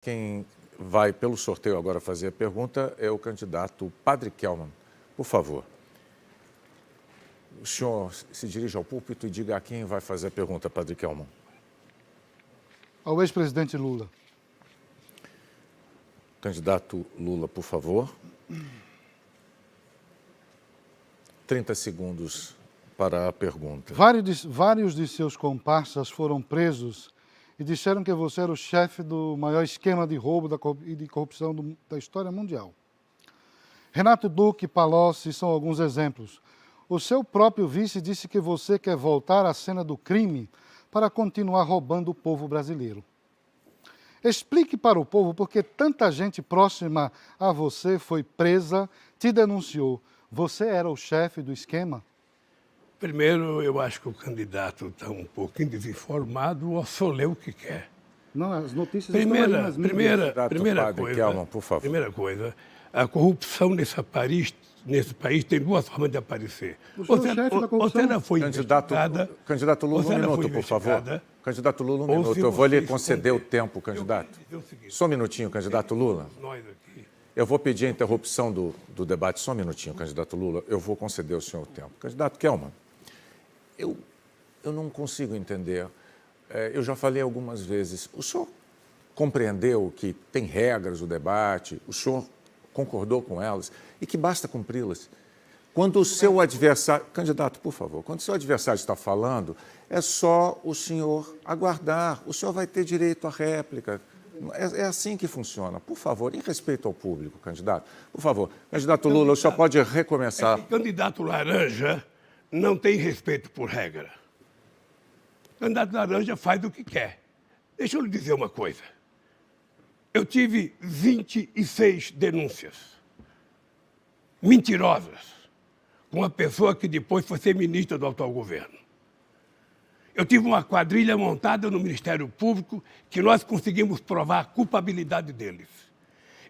Quem vai, pelo sorteio, agora fazer a pergunta é o candidato Padre Kelman. Por favor. O senhor se dirige ao púlpito e diga a quem vai fazer a pergunta, Padre Kelman. Ao ex-presidente Lula. Candidato Lula, por favor. 30 segundos para a pergunta. Vários de seus comparsas foram presos e disseram que você era o chefe do maior esquema de roubo e de corrupção da história mundial. Renato Duque e Palocci são alguns exemplos. O seu próprio vice disse que você quer voltar à cena do crime para continuar roubando o povo brasileiro. Explique para o povo por que tanta gente próxima a você foi presa, te denunciou. Você era o chefe do esquema? Primeiro, eu acho que o candidato está um pouquinho desinformado ou só lê o que quer. Não, as notícias estão aí nas mídias. Primeira coisa, a corrupção nesse país tem duas formas de aparecer. Você não foi investigada. Candidato Lula, um minuto, por favor. Candidato Lula, um minuto. Eu vou lhe conceder o tempo, candidato. Só um minutinho, candidato Lula. Eu vou pedir a interrupção do debate, só um minutinho, candidato Lula. Eu vou conceder ao senhor o tempo. Candidato Kelman, eu não consigo entender. Eu já falei algumas vezes. O senhor compreendeu que tem regras o debate, o senhor concordou com elas e que basta cumpri-las. Quando o seu adversário... Candidato, por favor, quando o seu adversário está falando, é só o senhor aguardar. O senhor vai ter direito à réplica. É assim que funciona. Por favor, em respeito ao público, candidato. Por favor, candidato Lula, o senhor pode recomeçar. Candidato laranja não tem respeito por regra. Candidato laranja faz o que quer. Deixa eu lhe dizer uma coisa. Eu tive 26 denúncias mentirosas com uma pessoa que depois foi ser ministra do atual governo. Eu tive uma quadrilha montada no Ministério Público que nós conseguimos provar a culpabilidade deles.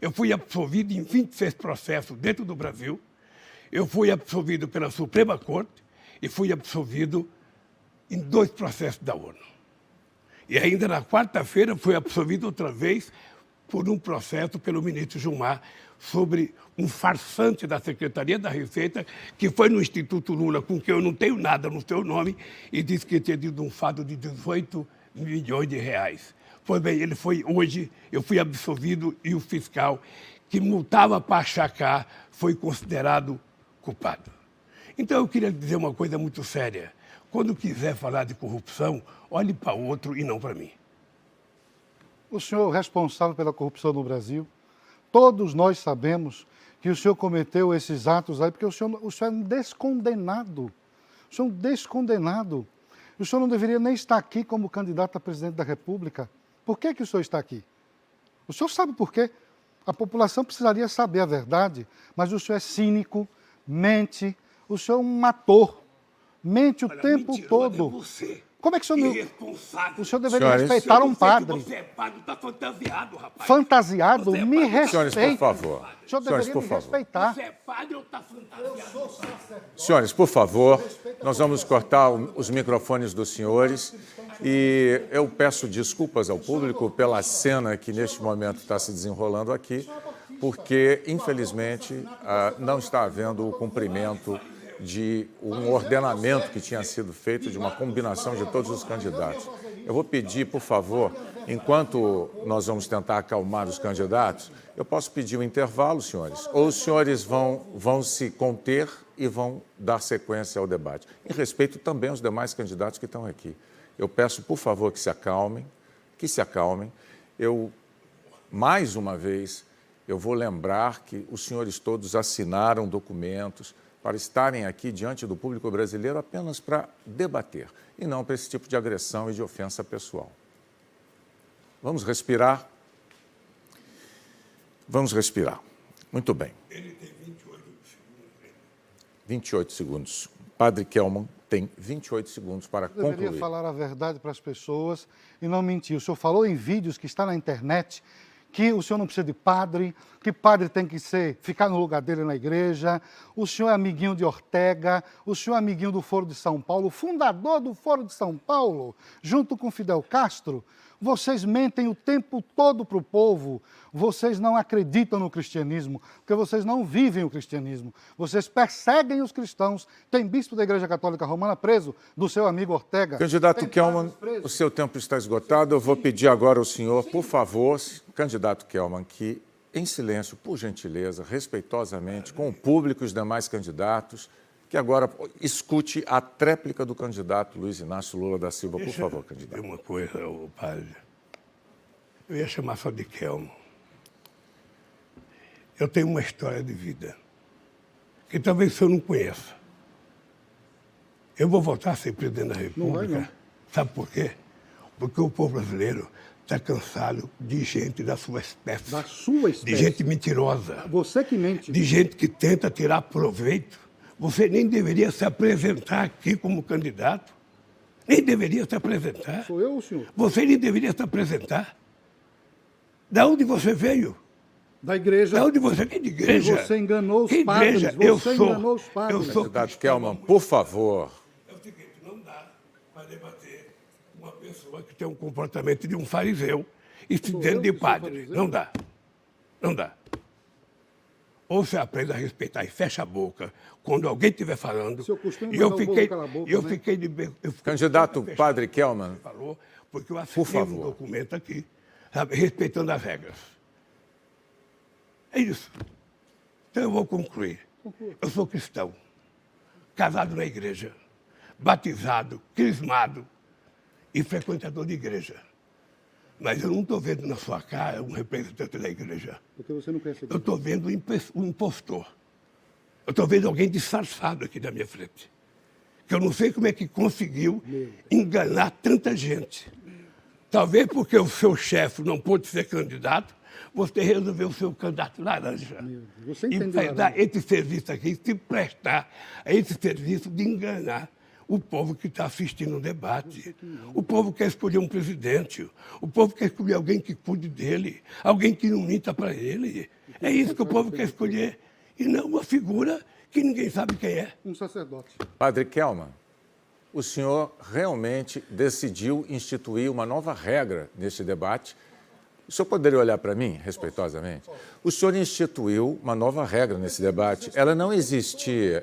Eu fui absolvido em 26 processos dentro do Brasil, eu fui absolvido pela Suprema Corte e fui absolvido em 2 processos da ONU. E ainda na quarta-feira fui absolvido outra vez por um processo pelo ministro Gilmar sobre um farsante da Secretaria da Receita que foi no Instituto Lula, com quem eu não tenho nada no seu nome, e disse que tinha tido um fato de 18 milhões de reais. Pois bem, hoje eu fui absolvido e o fiscal que multava para achacar foi considerado culpado. Então eu queria dizer uma coisa muito séria. Quando quiser falar de corrupção, olhe para outro e não para mim. O senhor responsável pela corrupção no Brasil, todos nós sabemos que o senhor cometeu esses atos aí porque o senhor é um descondenado. O senhor é um descondenado. O senhor não deveria nem estar aqui como candidato a presidente da República. Por que o senhor está aqui? O senhor sabe por quê? A população precisaria saber a verdade, mas o senhor é cínico, mente, o senhor é um ator, mente o tempo todo. É você. Como é que o senhor irresponsável. O senhor deveria respeitar um padre. Você é padre, está fantasiado, rapaz. Fantasiado? Me respeite. Senhores, por favor. O senhor deveria me respeitar. Você é padre ou está fantasiado? Senhores, por favor, nós vamos cortar os microfones dos senhores e eu peço desculpas ao público pela cena que neste momento está se desenrolando aqui, porque, infelizmente, não está havendo o cumprimento de um ordenamento que tinha sido feito de uma combinação de todos os candidatos. Eu vou pedir, por favor, enquanto nós vamos tentar acalmar os candidatos, eu posso pedir um intervalo, senhores, ou os senhores vão se conter e vão dar sequência ao debate. Em respeito também aos demais candidatos que estão aqui. Eu peço, por favor, que se acalmem, mais uma vez, eu vou lembrar que os senhores todos assinaram documentos para estarem aqui diante do público brasileiro apenas para debater e não para esse tipo de agressão e de ofensa pessoal. Vamos respirar? Vamos respirar. Muito bem. Ele tem 28 segundos. 28 segundos. Padre Kelman tem 28 segundos para concluir. Deveria falar a verdade para as pessoas e não mentir. O senhor falou em vídeos que está na internet que o senhor não precisa de padre, que padre tem que ficar no lugar dele na igreja, o senhor é amiguinho de Ortega, o senhor é amiguinho do Foro de São Paulo, fundador do Foro de São Paulo, junto com Fidel Castro. Vocês mentem o tempo todo para o povo. Vocês não acreditam no cristianismo, porque vocês não vivem o cristianismo. Vocês perseguem os cristãos. Tem bispo da Igreja Católica Romana preso, do seu amigo Ortega. Candidato Kelman, o seu tempo está esgotado. Eu vou pedir agora ao senhor, por favor, candidato Kelman, que, em silêncio, por gentileza, respeitosamente, com o público e os demais candidatos, que agora escute a tréplica do candidato Luiz Inácio Lula da Silva. Por favor, candidato. Uma coisa, padre. Eu ia chamar só de Kelman. Eu tenho uma história de vida que talvez o senhor não conheça. Eu vou voltar a ser presidente da República. Não vai, não. Sabe por quê? Porque o povo brasileiro está cansado de gente da sua espécie. Da sua espécie. De gente mentirosa. Você que mente. De gente que tenta tirar proveito. Você nem deveria se apresentar aqui como candidato. Nem deveria se apresentar. Sou eu ou o senhor? Você nem deveria se apresentar. Da onde você veio? Da igreja. Da onde você veio? De igreja? Você enganou os que padres. Igreja? Você enganou os padres. Eu sou Candidato Kelman, por favor. É o seguinte, não dá para debater uma pessoa que tem um comportamento de um fariseu e se dentro de padre. Não dá. Não dá. Ou você aprende a respeitar e fecha a boca quando alguém estiver falando. Seu costume E eu mandar o fiquei, povo calar a boca, eu né? fiquei de Candidato Padre Kelman, falou, porque eu por assinei favor. um documento aqui, sabe, respeitando as regras. É isso. Então eu vou concluir. Eu sou cristão, casado na igreja, batizado, crismado e frequentador de igreja. Mas eu não estou vendo na sua cara um representante da igreja. Porque você não conhece a Eu estou vendo um impostor. Eu estou vendo alguém disfarçado aqui na minha frente. Que eu não sei como é que conseguiu enganar tanta gente. Talvez porque o seu chefe não pôde ser candidato, você resolveu ser o candidato laranja. Você E entendeu vai dar laranja. esse serviço aqui, se prestar a esse serviço de enganar o povo que está assistindo o debate. O povo quer escolher um presidente. O povo quer escolher alguém que cuide dele. Alguém que não minta para ele. É isso que o povo quer escolher. E não uma figura que ninguém sabe quem é. Um sacerdote. Padre Kelman, o senhor realmente decidiu instituir uma nova regra neste debate. O senhor poderia olhar para mim, respeitosamente? O senhor instituiu uma nova regra nesse debate. Ela não existia.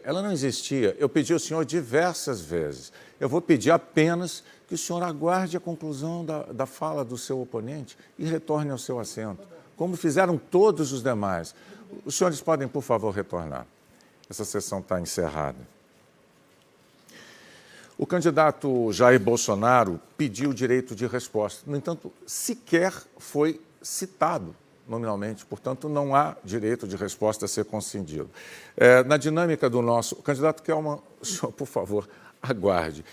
Eu pedi ao senhor diversas vezes. Eu vou pedir apenas que o senhor aguarde a conclusão da fala do seu oponente e retorne ao seu assento, como fizeram todos os demais. Os senhores podem, por favor, retornar. Essa sessão está encerrada. O candidato Jair Bolsonaro pediu direito de resposta. No entanto, sequer foi citado nominalmente, portanto, não há direito de resposta a ser concedido. Na dinâmica do nosso... Candidato Kelman, o senhor, por favor, aguarde.